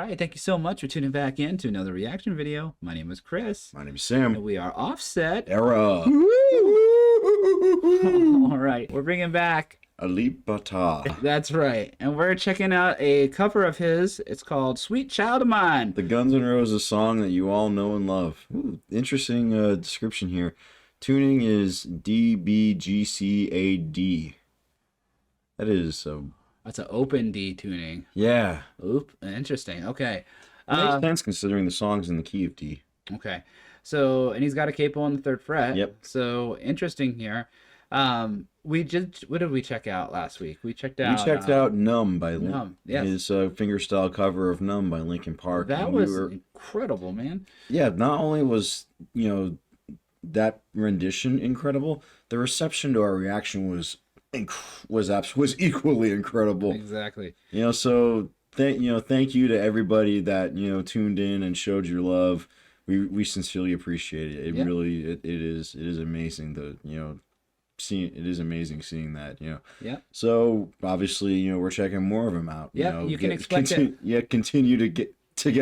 right, thank you so much for tuning back in to another reaction video. My name is Chris. My name is Sam. And we are Offset. Era. All right, we're bringing back Alip Ba Ta. That's right. And we're checking out a cover of his. It's called Sweet Child of Mine. The Guns N' Roses song that you all know and love. Ooh, interesting description here. Tuning is D-B-G-C-A-D. That is... That's an open D tuning. yeah. Oop, interesting. Okay. Makes sense considering the song's in the key of D. Okay. So, and he's got a capo on the 3rd fret. Yep. So, interesting here. What did we check out last week? We checked out Numb by Numb. Yes. His fingerstyle cover of Numb by Linkin Park. That was incredible, man. Yeah, not only was, that rendition incredible, the reception to our reaction was equally incredible. Exactly. So thank you to everybody that tuned in and showed your love. We sincerely appreciate it. It really it is amazing it is amazing seeing that. Yeah. So obviously we're checking more of him out. Yeah, you can expect it. Yeah, continue to get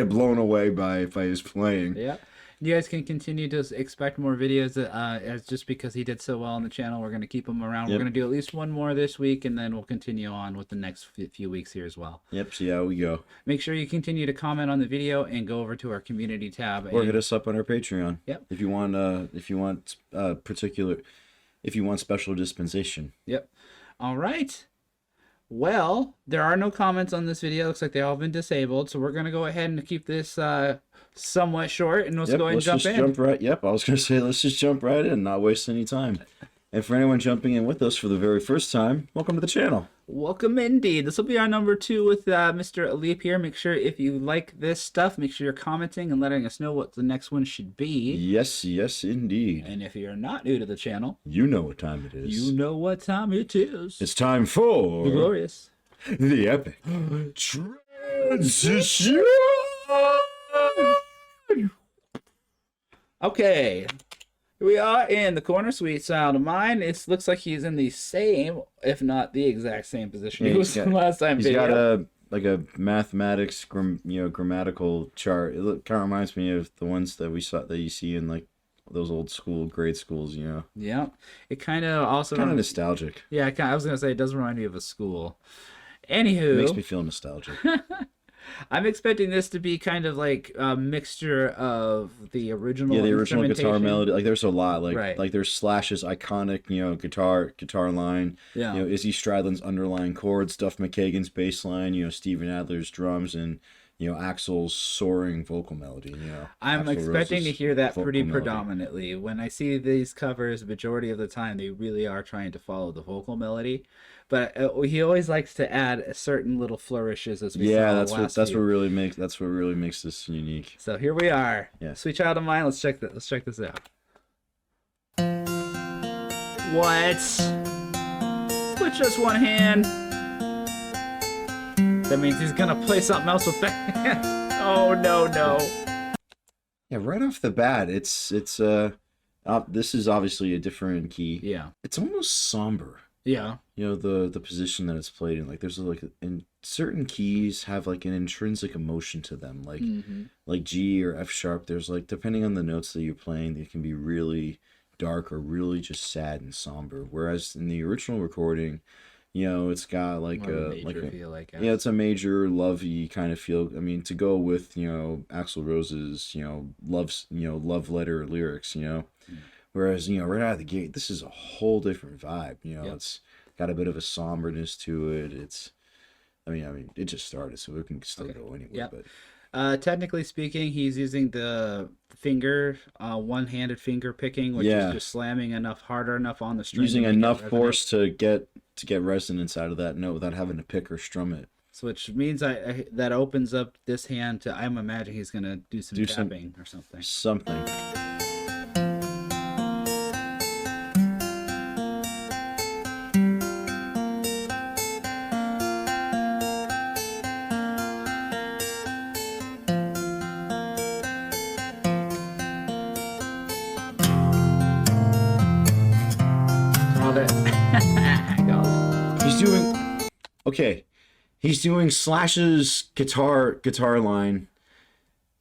blown away by his playing. Yeah. You guys can continue to expect more videos as just because he did so well on the channel. We're going to keep him around. We're going to do at least one more this week, and then we'll continue on with the next few weeks here as well. Yep, see how we go. Make sure you continue to comment on the video and go over to our community tab. Or hit us up on our Patreon. Yep. If you want special dispensation. Yep. All right. Well, there are no comments on this video. Looks like they all have been disabled, so we're going to go ahead and keep this somewhat short, and let's go ahead and jump in. I was going to say, let's just jump right in, not waste any time. And for anyone jumping in with us for the very first time, welcome to the channel. Welcome indeed. This will be our number 2 with Mr. Alip here. Make sure if you like this stuff, make sure you're commenting and letting us know what the next one should be. Yes, indeed. And if you're not new to the channel, you know what time it is. You know what time it is. It's time for... the glorious... the epic... transition! Okay. We are in the corner, Sweet Child of Mine. It looks like he's in the same, if not the exact same position he was in last time. He's got a mathematics, grammatical chart. It kind of reminds me of the ones that you see in like those old school grade schools. Yeah. It kind of also nostalgic. Yeah, I was gonna say it does remind me of a school. Anywho, it makes me feel nostalgic. I'm expecting this to be kind of like a mixture of the original, the original guitar melody. Like there's a lot, like there's Slash's iconic, guitar line. Yeah. Izzy Stradlin's underlying chords, Duff McKagan's bass line. Steven Adler's drums, and Axl's soaring vocal melody. I'm expecting to hear that pretty predominantly. When I see these covers, the majority of the time they really are trying to follow the vocal melody. But he always likes to add certain little flourishes as we saw that's what really makes this unique. So here we are. Yeah. Sweet Child of Mine. Let's check this out. What? With just one hand. That means he's gonna play something else with that hand. Oh no. Yeah, right off the bat, it's this is obviously a different key. Yeah. It's almost somber. Yeah. The position that it's played in, like there's in certain keys have like an intrinsic emotion to them, like G or F sharp. There's depending on the notes that you're playing, they can be really dark or really just sad and somber. Whereas in the original recording, it's got it's a major lovey kind of feel. I mean, to go with Axl Rose's love letter lyrics. Whereas, right out of the gate, this is a whole different vibe. It's got a bit of a somberness to it. It just started, so it can still go anywhere. Yep. But technically speaking, he's using the one-handed finger picking, which is just slamming harder enough on the string. Using enough force to get resonance out of that note without having to pick or strum it. So which means that opens up this hand to, I'm imagining he's going to do some tapping or something. Something. He's doing okay. He's doing Slash's guitar line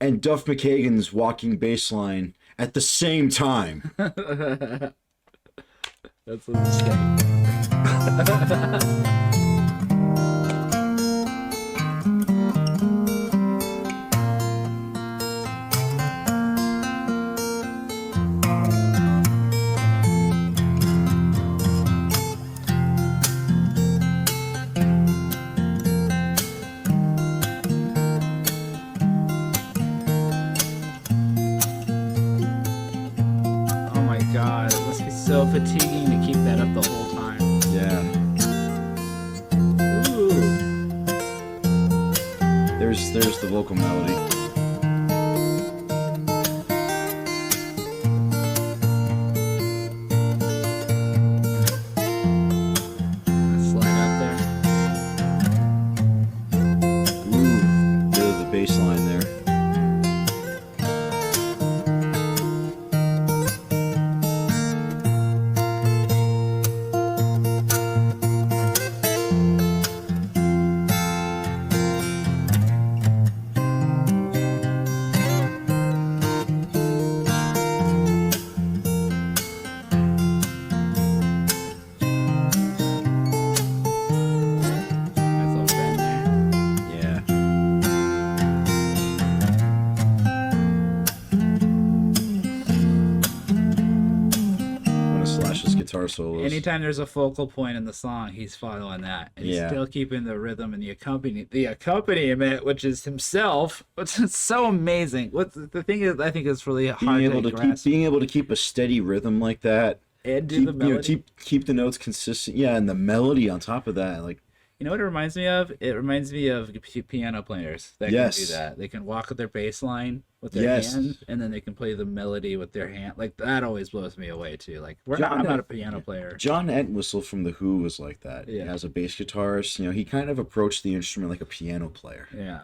and Duff McKagan's walking bass line at the same time. That's a mistake. Oh my god, it must be so fatiguing to keep that up the whole time. Yeah. Ooh. There's the vocal melody. Slide out there. Ooh, the bass line there. That's all been there. Yeah. One of Slash's guitar solos. Anytime there's a focal point in the song, he's following that, and he's Yeah. still keeping the rhythm and the accompaniment, which is himself, which is so amazing. What the thing is, I think it's really hard being able to keep a steady rhythm like that, and do keep, the melody. keep the notes consistent. Yeah, and the melody on top of that, like You know what it reminds me of? It reminds me of piano players that Yes. can do that. They can walk with their bass line with their Yes. hand, and then they can play the melody with their hand. Like that always blows me away too. Like John- I'm not a piano player. John Entwistle from The Who was like that. Yeah. As a bass guitarist, he kind of approached the instrument like a piano player. Yeah.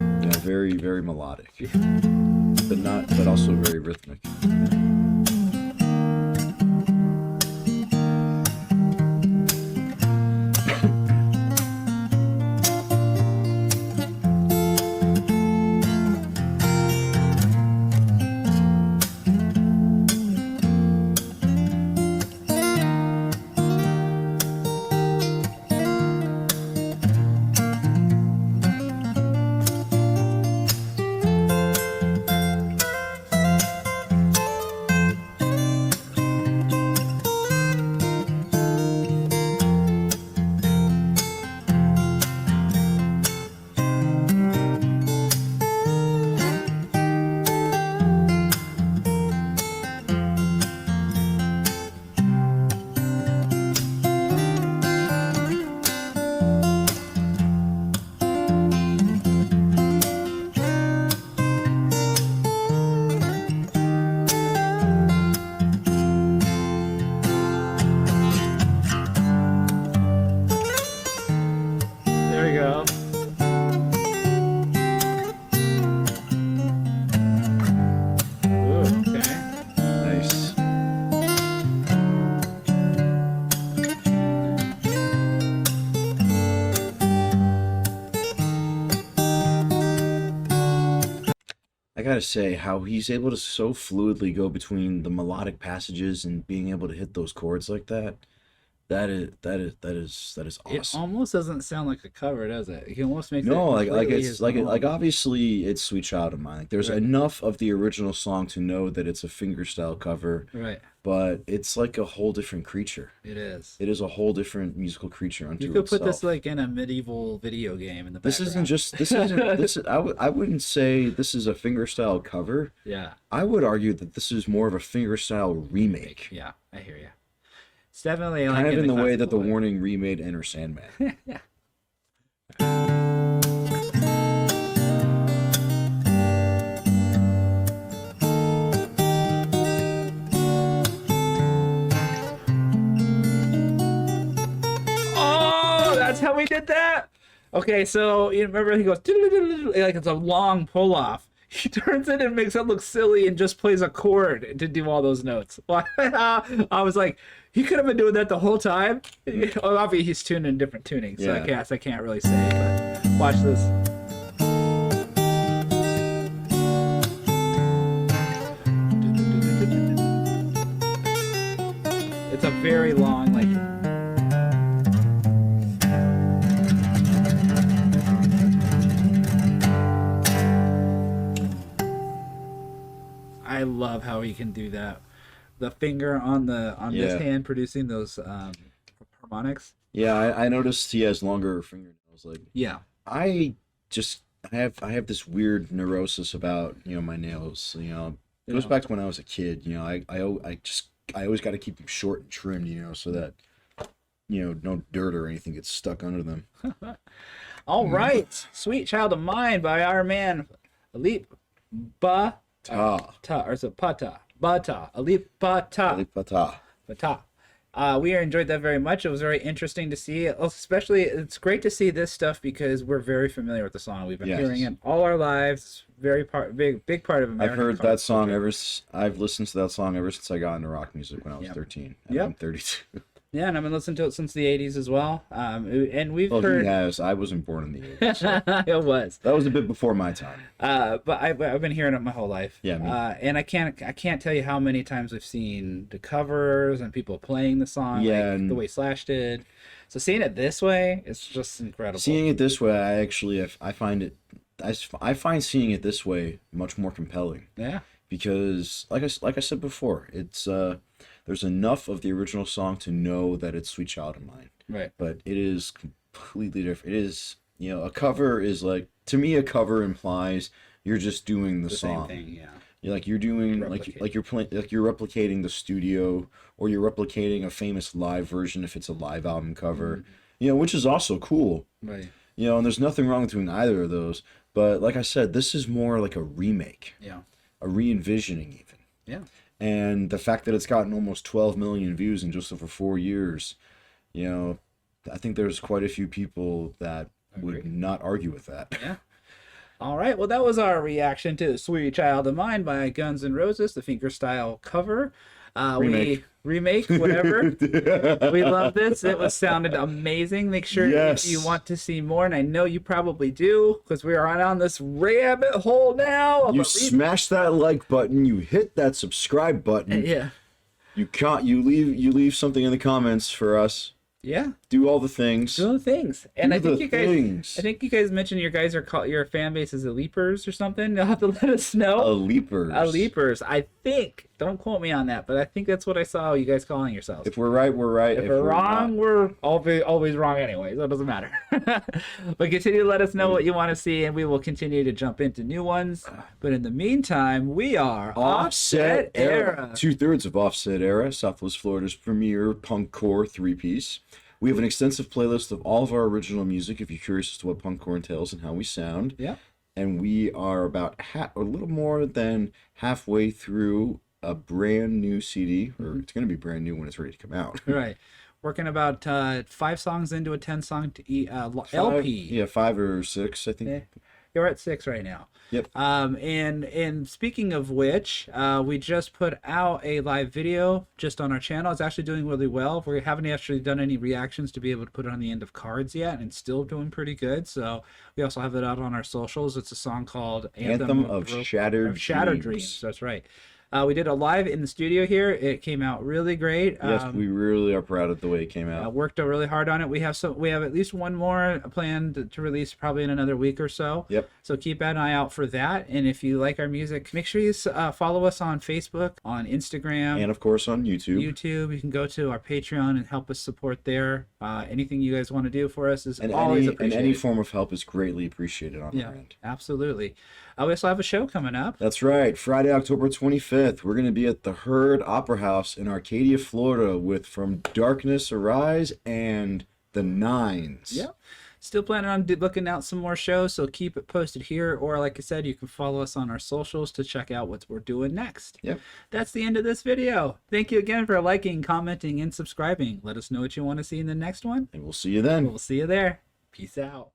Very, very melodic, but also very rhythmic. There we go. Ooh, okay. Nice. I gotta say, how he's able to so fluidly go between the melodic passages and being able to hit those chords like that. That is It awesome. almost doesn't sound like a cover, does it? It almost makes No, it like completely it's his like own. obviously it's Sweet Child of Mine. Like there's Right. enough of the original song to know that it's a fingerstyle cover, Right. but it's like a whole different creature. It is. It is a whole different musical creature unto You could put this itself. like in a medieval video game in the This background. I wouldn't say this is a fingerstyle cover. Yeah. I would argue that this is more of a fingerstyle remake. Yeah, I hear you. It's definitely like Kind of in the way that the classical Warning remade Enter Sandman. Yeah. Oh, that's how we did that. Okay, so you remember he goes like it's a long pull off. he turns it and makes it look silly and just plays a chord to do all those notes. I was like, he could have been doing that the whole time. Obviously, he's tuned in different tunings, so I can't really say. But watch this. It's a very long, like. I love how he can do that. The finger on this hand producing those harmonics. Yeah, I noticed he has longer fingernails. Like, yeah, I have this weird neurosis about my nails. It goes back to when I was a kid. I always got to keep them short and trimmed. So that no dirt or anything gets stuck under them. All right, "Sweet Child of Mine" by our man Alip Ba Ta, or is it Ba Ta? Alip Ba Ta. Alip Ba Ta. Ba Ta. We enjoyed that very much. It was very interesting to see. Especially, it's great to see this stuff because we're very familiar with the song. We've been hearing it all our lives. Big part of American. I've heard that song I've listened to that song ever since I got into rock music when I was 13. And I'm 32. Yeah, and I've been listening to it since the 80s as well. And we've heard... he has. I wasn't born in the 80s. So. It was. That was a bit before my time. But I've been hearing it my whole life. Yeah, me. And I can't tell you how many times I've seen the covers and people playing the song, like the way Slash did. So seeing it this way, it's just incredible. Seeing it this way, I find seeing it this way much more compelling. Yeah. Because, like I said before, it's... there's enough of the original song to know that it's "Sweet Child of Mine." Right. But it is completely different. It is, a cover is like, to me, a cover implies you're just doing the song. Same thing, yeah. You're doing you're playing, like you're replicating the studio, or you're replicating a famous live version if it's a live album cover. Which is also cool. Right. And there's nothing wrong with doing either of those. But like I said, this is more like a remake. Yeah. A re-envisioning even. Yeah. And the fact that it's gotten almost 12 million views in just over 4 years, I think there's quite a few people that would not argue with that. Yeah. All right. Well, that was our reaction to "Sweet Child of Mine" by Guns N' Roses, the fingerstyle cover. Remake, whatever. We love this. It sounded amazing. Make sure if you want to see more, and I know you probably do, because we are on this rabbit hole now. You smash that like button. You hit that subscribe button. Yeah. You leave something in the comments for us. Yeah. Do all the things. Do all the things. And I think you guys mentioned your fan base is the Leapers or something. You'll have to let us know. Leapers. I think. Don't quote me on that, but I think that's what I saw you guys calling yourselves. If we're right, we're right. If we're wrong, we're always wrong anyway, so it doesn't matter. But continue to let us know what you want to see, and we will continue to jump into new ones. But in the meantime, we are Offset Era. 2/3 of Offset Era, Southwest Florida's premier punk core 3-piece. We have an extensive playlist of all of our original music if you're curious as to what punk core entails and how we sound. Yeah. And we are about a little more than halfway through a brand new CD, or it's going to be brand new when it's ready to come out. Right. Working about 5 songs into a 10-song LP. Yeah, 5 or 6, I think. Yeah. You're at 6 right now. Yep. And speaking of which, we just put out a live video just on our channel. It's actually doing really well. We haven't actually done any reactions to be able to put it on the end of cards yet, and it's still doing pretty good. So we also have it out on our socials. It's a song called Anthem of Shattered Dreams. That's right. We did a live in the studio here. It came out really great. Yes, we really are proud of the way it came out. Worked really hard on it. We have at least one more planned to release probably in another week or so. Yep. So keep an eye out for that. And if you like our music, make sure you follow us on Facebook, on Instagram, and of course on YouTube. You can go to our Patreon and help us support there. Anything you guys want to do for us is always appreciated. And any form of help is greatly appreciated on our end. Absolutely. We also have a show coming up. That's right. Friday, October 25th. We're going to be at the Herd Opera House in Arcadia, Florida with From Darkness Arise and The Nines. Yep. Still planning on looking out some more shows, so keep it posted here. Or like I said, you can follow us on our socials to check out what we're doing next. Yep. That's the end of this video. Thank you again for liking, commenting, and subscribing. Let us know what you want to see in the next one. And we'll see you then. We'll see you there. Peace out.